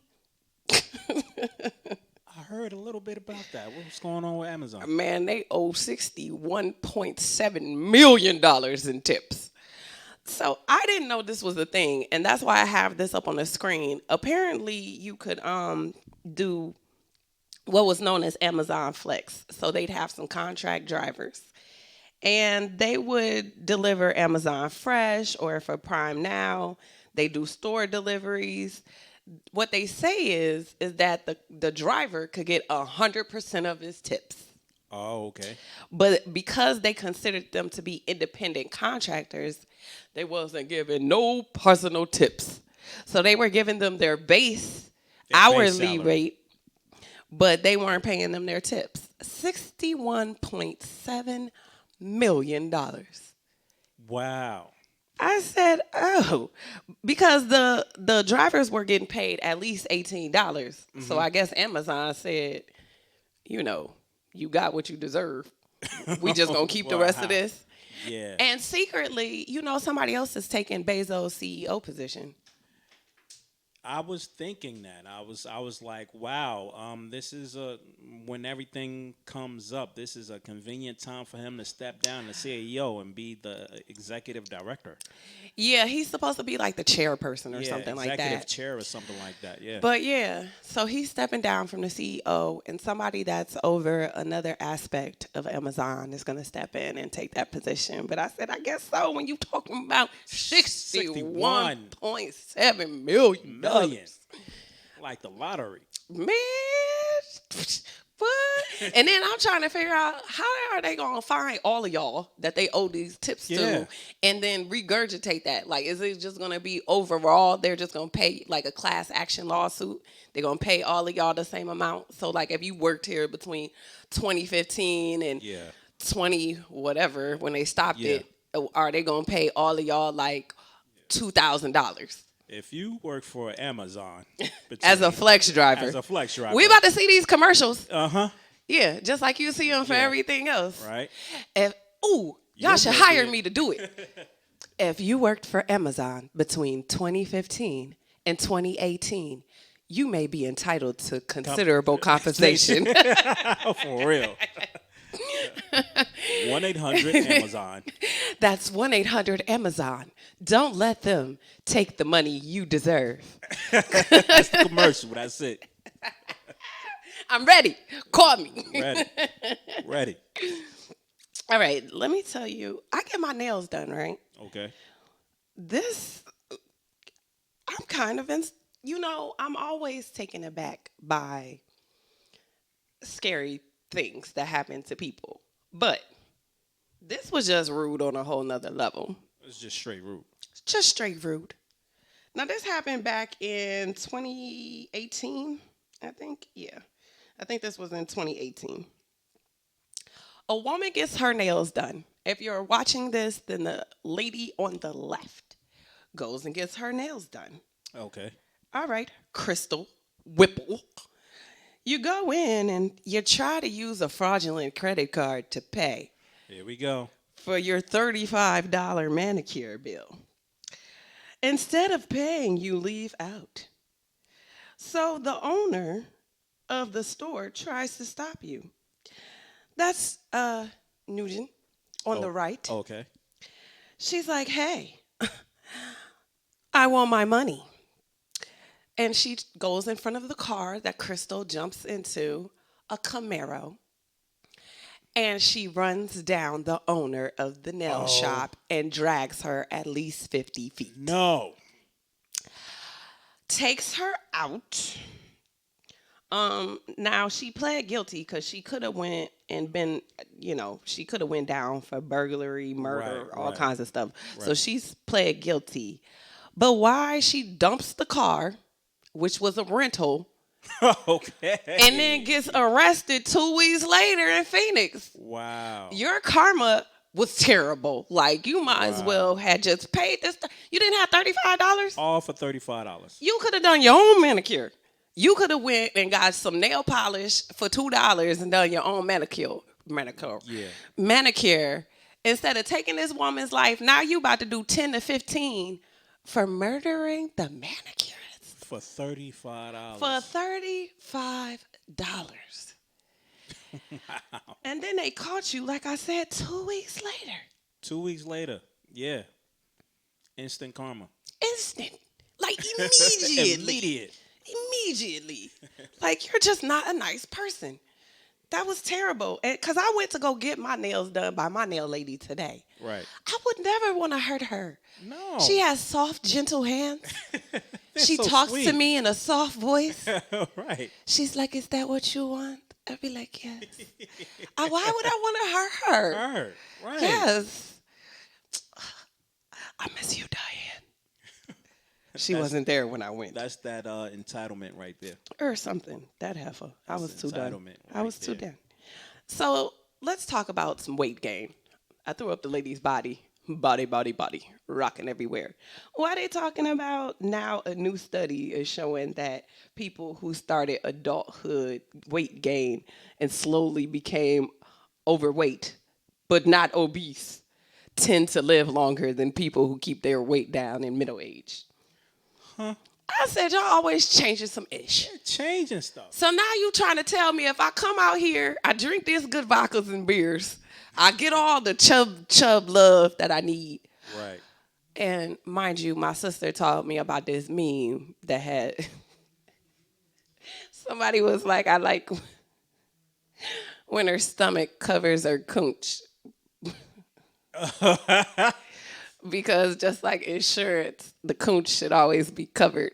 E: I heard a little bit about that. What's going on with Amazon?
D: Man, they owe $61.7 million in tips. So I didn't know this was a thing, and that's why I have this up on the screen. Apparently, you could do what was known as Amazon Flex. So they'd have some contract drivers, and they would deliver Amazon Fresh or for Prime Now. They do store deliveries. What they say is that the driver could get 100% of his tips.
E: Oh, okay.
D: But because they considered them to be independent contractors, they wasn't giving no personal tips. So they were giving them their base hourly
E: salary.
D: rate, but they weren't paying them their tips. $61.7 million.
E: Wow.
D: I said, oh, because the drivers were getting paid at least $18. So I guess Amazon said, you got what you deserve. We just gonna keep the rest of this.
E: Yeah.
D: And secretly, somebody else is taking Bezos' CEO position.
E: I was thinking that. I was like, wow, this is when everything comes up, this is a convenient time for him to step down as CEO and be the executive director.
D: Yeah, he's supposed to be like the chairperson or something like that.
E: Executive chair or something like that, yeah.
D: But yeah, so he's stepping down from the CEO, and somebody that's over another aspect of Amazon is going to step in and take that position. But I said, I guess so, when you talking about $61.7 million.
E: Like the lottery.
D: Man, what? And then I'm trying to figure out, how are they going to find all of y'all that they owe these tips to and then regurgitate that? Like, is it just going to be overall, they're just going to pay like a class action lawsuit? They're going to pay all of y'all the same amount? So like, if you worked here between 2015 and 20 whatever, when they stopped it, are they going to pay all of y'all like $2,000?
E: If you work for Amazon
D: as a flex driver, we about to see these commercials. Yeah, just like you see them for everything else.
E: Right.
D: Y'all should hire me to do it. If you worked for Amazon between 2015 and 2018, you may be entitled to considerable compensation.
E: For real. 1-800-AMAZON.
D: That's 1-800-AMAZON. Don't let them take the money you deserve.
E: That's the commercial. That's it.
D: I'm ready. Call me.
E: Ready.
D: All right. Let me tell you. I get my nails done, right?
E: Okay.
D: I'm kind of I'm always taken aback by scary things that happen to people. But this was just rude on a whole nother level.
E: It's just straight rude.
D: Just straight rude. Now, this happened back in 2018, I think. Yeah. I think this was in 2018. A woman gets her nails done. If you're watching this, then the lady on the left goes and gets her nails done.
E: Okay.
D: All right. Crystal Whipple. You go in and you try to use a fraudulent credit card to pay.
E: Here we go.
D: For your $35 manicure bill. Instead of paying, you leave out. So the owner of the store tries to stop you. That's Nugent on the right.
E: Okay.
D: She's like, hey, I want my money. And she goes in front of the car that Crystal jumps into, a Camaro. And she runs down the owner of the nail shop and drags her at least 50 feet.
E: No.
D: Takes her out. Now, she pled guilty because she could have went and been, she could have went down for burglary, murder, all kinds of stuff. Right. So she's pled guilty. But why she dumps the car, which was a rental,
E: okay,
D: and then gets arrested 2 weeks later in Phoenix.
E: Wow.
D: Your karma was terrible. Like, you might as well had just paid this. You didn't have $35?
E: All for $35.
D: You could have done your own manicure. You could have went and got some nail polish for $2 and done your own manicure.
E: Yeah.
D: Manicure. Instead of taking this woman's life, now you about to do 10 to 15 for murdering the manicure.
E: For $35.
D: For $35. Wow. And then they caught you, like I said, 2 weeks later.
E: 2 weeks later. Yeah. Instant karma.
D: Instant. Like immediately. Immediately. Like, you're just not a nice person. That was terrible. Because I went to go get my nails done by my nail lady today.
E: Right.
D: I would never want to hurt her.
E: No.
D: She has soft, gentle hands. She
E: so
D: talks
E: sweet.
D: to me in a soft voice.
E: Right.
D: She's like, is that what you want? I'd be like, yes. Why would I want to hurt her?
E: Her. Right.
D: Yes. I miss you, Diane. She wasn't there when I went.
E: That's that entitlement right there.
D: Or something. That heifer. I was too done.
E: Right,
D: I was too done. So let's talk about some weight gain. I threw up the lady's body, body, rocking everywhere. Why they talking about now? A new study is showing that people who started adulthood weight gain and slowly became overweight, but not obese, tend to live longer than people who keep their weight down in middle age. I said, y'all always changing some ish.
E: Changing stuff.
D: So now you trying to tell me if I come out here, I drink these good vodkas and beers, I get all the chub love that I need.
E: Right.
D: And mind you, my sister taught me about this meme that had, somebody was like, I like when her stomach covers her cooch. Because just like insurance, the cooch should always be covered.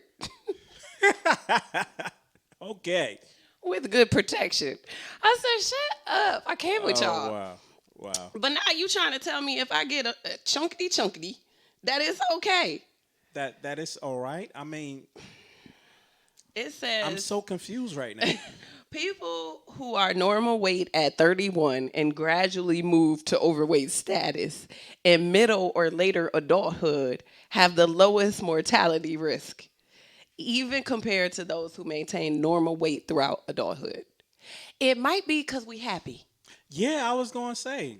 E: Okay.
D: With good protection. I said, shut up. I came with y'all.
E: Wow.
D: But now you trying to tell me if I get a chunkity, that is okay.
E: That is all right. I mean,
D: It says
E: I'm so confused right now.
D: people who are normal weight at 31 and gradually move to overweight status in middle or later adulthood have the lowest mortality risk, even compared to those who maintain normal weight throughout adulthood. It might be because we happy.
E: Yeah, I was going to say.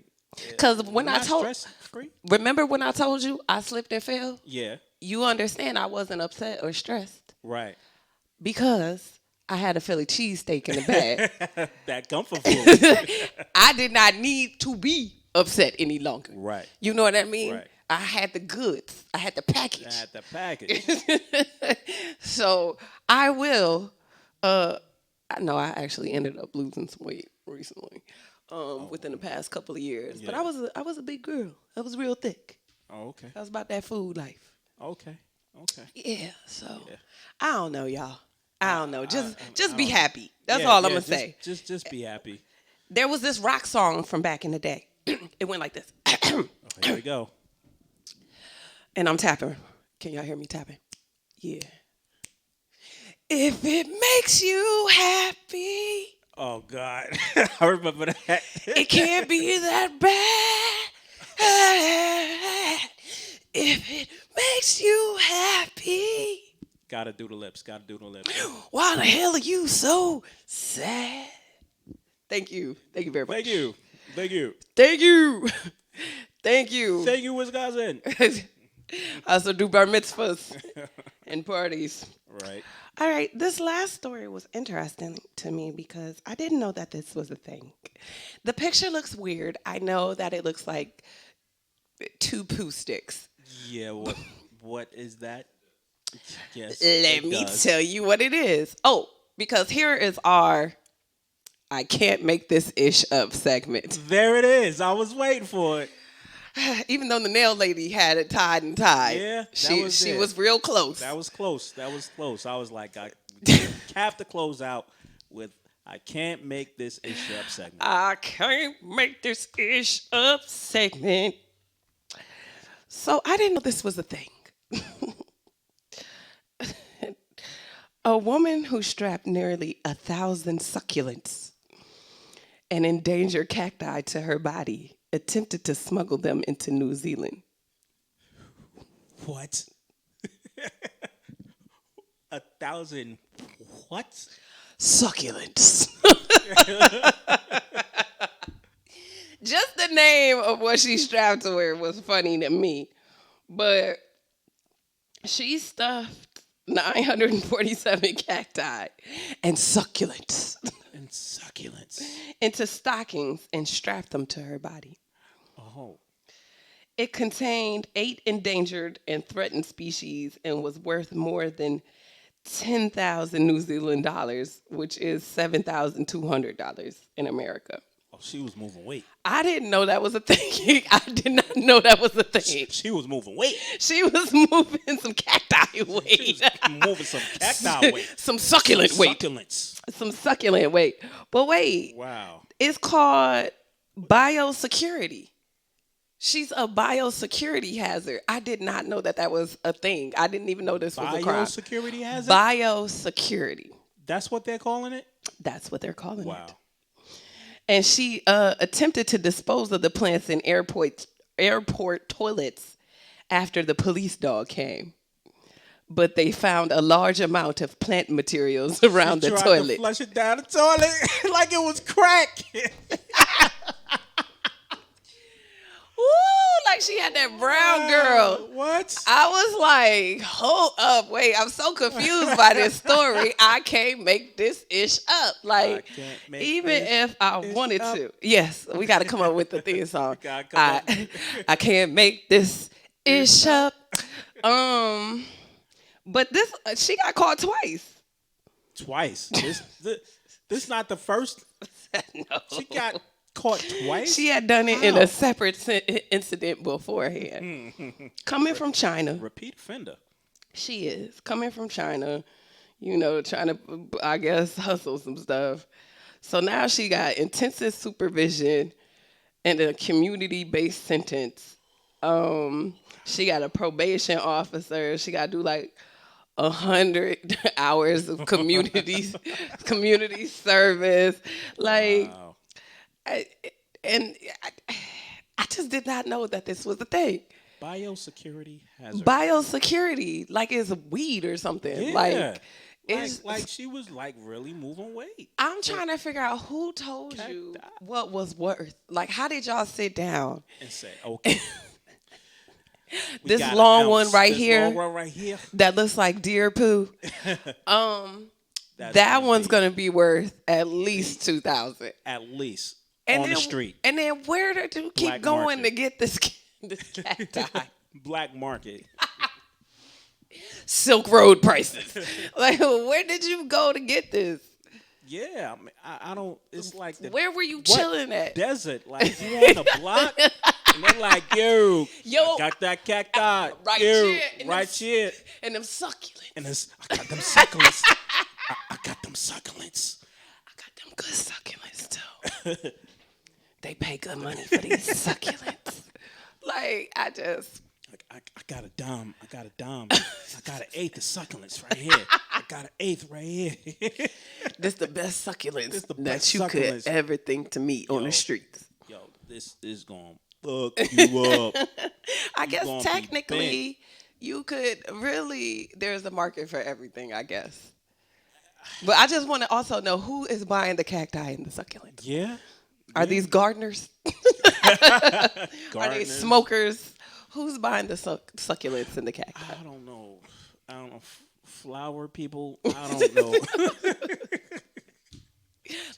D: Because when I told,
E: stress-free?
D: remember when I told you I slipped and fell?
E: Yeah.
D: You understand I wasn't upset or stressed
E: Right.
D: because I had a Philly cheesesteak in the bag.
E: That comfort food.
D: I did not need to be upset any longer.
E: Right.
D: You know what I mean?
E: Right.
D: I had the goods. I had the package.
E: I had the package.
D: So I will. I know I actually ended up losing some weight recently, within the past couple of years. But
E: Yeah.
D: I was a big girl. I was real thick.
E: Oh, okay.
D: I was about that food life.
E: Okay.
D: Yeah. So
E: Yeah.
D: I don't know, y'all. I don't know. Just be
E: don't-
D: happy. That's
E: Yeah,
D: all I'm
E: yeah,
D: gonna say.
E: Just be happy.
D: There was this rock song from back in the day. It went like this.
E: Oh, here we go.
D: And I'm tapping. Can y'all hear me tapping? Yeah. If it makes you happy,
E: Oh God, I remember that.
D: it can't be that bad. If it makes you happy,
E: Gotta do the lips.
D: why the hell are you so sad? Thank you. Thank you very much.
E: Thank you.
D: Thank you. Thank you.
E: Thank you, Wisconsin.
D: I also do bar mitzvahs and parties.
E: Right.
D: All right, this last story was interesting to me because I didn't know that this was a thing. The picture looks weird. I know that it looks like 2 poo sticks.
E: Yeah. What is that? Yes.
D: Let me tell you what it is. Oh, because here is our I can't make this ish up segment.
E: There it is. I was waiting for it.
D: Even though the nail lady had it tied and tied.
E: Yeah,
D: she was real close.
E: That was close. I was like, I have to close out with I can't make this ish up segment.
D: I can't make this ish up segment. So I didn't know this was a thing. A woman who strapped nearly 1,000 succulents and endangered cacti to her body attempted to smuggle them into New Zealand.
E: What? 1,000 what?
D: Succulents. Just the name of what she strapped to her was funny to me. But she stuffed 947 cacti and succulents into stockings and strapped them to her body.
E: Oh.
D: It contained 8 endangered and threatened species and was worth more than 10,000 New Zealand dollars, which is $7,200 in America.
E: Oh, she was moving weight.
D: I didn't know that was a thing. I did not know that was a thing.
E: She was moving weight.
D: She was moving some cacti weight.
E: Moving some cacti weight.
D: Some succulent weight.
E: Succulents.
D: Some succulent weight. But wait.
E: Wow.
D: It's called biosecurity. She's a biosecurity hazard. I did not know that that was a thing. I didn't even know this was a crime.
E: Biosecurity hazard?
D: Biosecurity.
E: That's what they're calling it?
D: That's what they're calling it.
E: Wow.
D: And she attempted to dispose of the plants in airport toilets after the police dog came. But they found a large amount of plant materials around the
E: Tried
D: toilet.
E: to flush it down the toilet like it was crack.
D: Ooh, like she had that brown girl.
E: What?
D: I was like, hold up, wait, I'm so confused by this story. I can't make this ish up. Like, even if I wanted to. Yes, we got to come up with the theme song. I can't make this ish up. But this, she got caught twice.
E: Twice. This not the first.
D: No.
E: She got caught twice.
D: She had done it in a separate incident beforehand. Coming from China.
E: Repeat offender.
D: She is. Coming from China, trying to, I guess, hustle some stuff. So now she got intensive supervision and a community-based sentence. She got a probation officer. She got to do like 100 hours of community service. Like,
E: Wow.
D: I just did not know that this was a thing.
E: Biosecurity hazard.
D: Biosecurity, like it's weed or something.
E: Yeah.
D: Like it's
E: like she was like really moving weight.
D: I'm trying to figure out who told you what was worth. Like, how did y'all sit down
E: And say, okay.
D: this long one right
E: This
D: here
E: long one right here.
D: that looks like deer poo? That one's gonna be worth at least $2,000
E: At least
D: and
E: on
D: then,
E: the street.
D: And then where do you keep
E: Black
D: going
E: market.
D: to get this cacti?
E: Black market.
D: Silk Road prices. Like, where did you go to get this?
E: Yeah, I mean, I don't. It's like
D: Where were you
E: what
D: chilling at?
E: desert? Like you on the block, and they're like, yo, I got that cacti,
D: Right
E: yo,
D: here, and
E: right
D: them-
E: here,
D: And them succulents.
E: and I got them succulents. I got them succulents.
D: I got them good succulents too. They pay good money for these succulents. Like, I
E: got a dime. I got an eighth of succulents right here. I got an eighth right here.
D: this the best succulents
E: This the
D: that
E: best
D: you
E: succulents.
D: could ever think to meet on the streets.
E: Yo, this is gonna fuck you up.
D: I
E: You
D: guess
E: gonna be
D: technically you could really, there's a market for everything, I guess. But I just want to also know who is buying the cacti and the succulents.
E: Yeah.
D: Are these gardeners? Are they
E: Gardeners.
D: smokers? Who's buying the succulents and the cacti?
E: I don't know. Flower people. I don't know.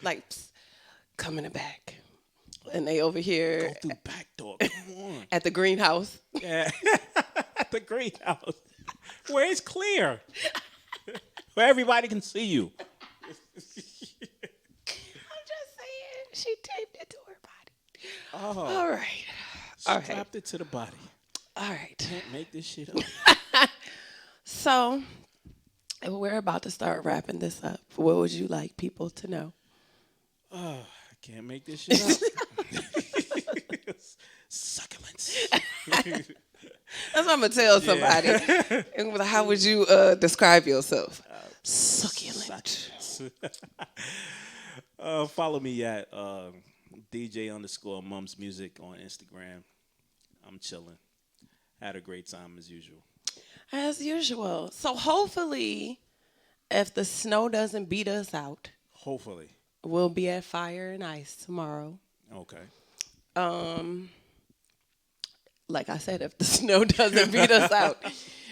D: Like, psst, come in the back. And they over here
E: Go through back door. Come on.
D: at the greenhouse.
E: Yeah. At the greenhouse. Where it's clear. Where everybody can see you.
D: I'm just saying, she taped it to her body.
E: Oh.
D: All right. All right.
E: Strapped it to the body.
D: All right.
E: Can't make this shit up.
D: So, we're about to start wrapping this up. What would you like people to know?
E: I can't make this shit up. Succulents.
D: That's what I'm going to tell somebody. And how would you describe yourself? Succulent.
E: Follow me at DJ_Mums Music on Instagram. I'm chilling. Had a great time as usual.
D: As usual. So hopefully, if the snow doesn't beat us out,
E: Hopefully.
D: we'll be at Fire and Ice tomorrow.
E: Okay.
D: Like I said, if the snow doesn't beat us out.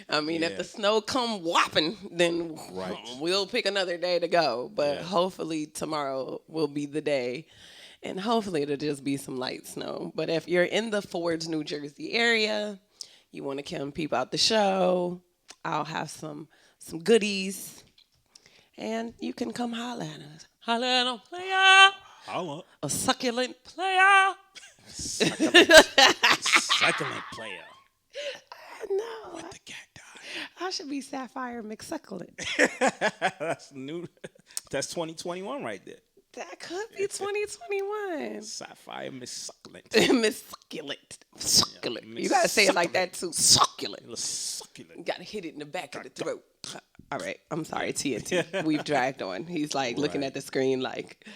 D: I mean, if
E: Yeah.
D: the snow come whopping, then
E: Right.
D: we'll pick another day to go. But
E: Yeah.
D: hopefully tomorrow will be the day. And hopefully it'll just be some light snow. But if you're in the Fords, New Jersey area, you want to come peep out the show, I'll have some goodies. And you can come holler at us. Holler at a player.
E: Holla.
D: A succulent player.
E: Succulent player.
D: No,
E: With the cacti.
D: I should be Sapphire McSucculent.
E: That's new. That's 2021 right there.
D: That could be 2021.
E: Sapphire Miss Succulent.
D: Miss Succulent. Succulent.
E: Miss
D: You got to say it like that too. Succulent.
E: Little succulent.
D: You got to hit it in the back of the throat. All right. I'm sorry, TNT. We've dragged on. He's like looking
E: Right.
D: at the screen like.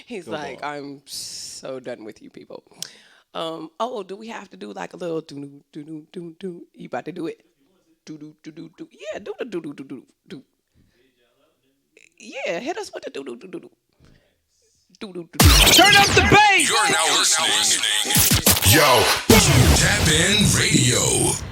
D: He's like, I'm so done with you people. Oh, do we have to do like a little do do do do do? You about to do it? Do do do do do. Yeah, do the do do do do do. Yeah, hit us with the do do do do do. Do do do do.
H: Turn up the bass.
A: You're now listening. Yo, Tap In Radio.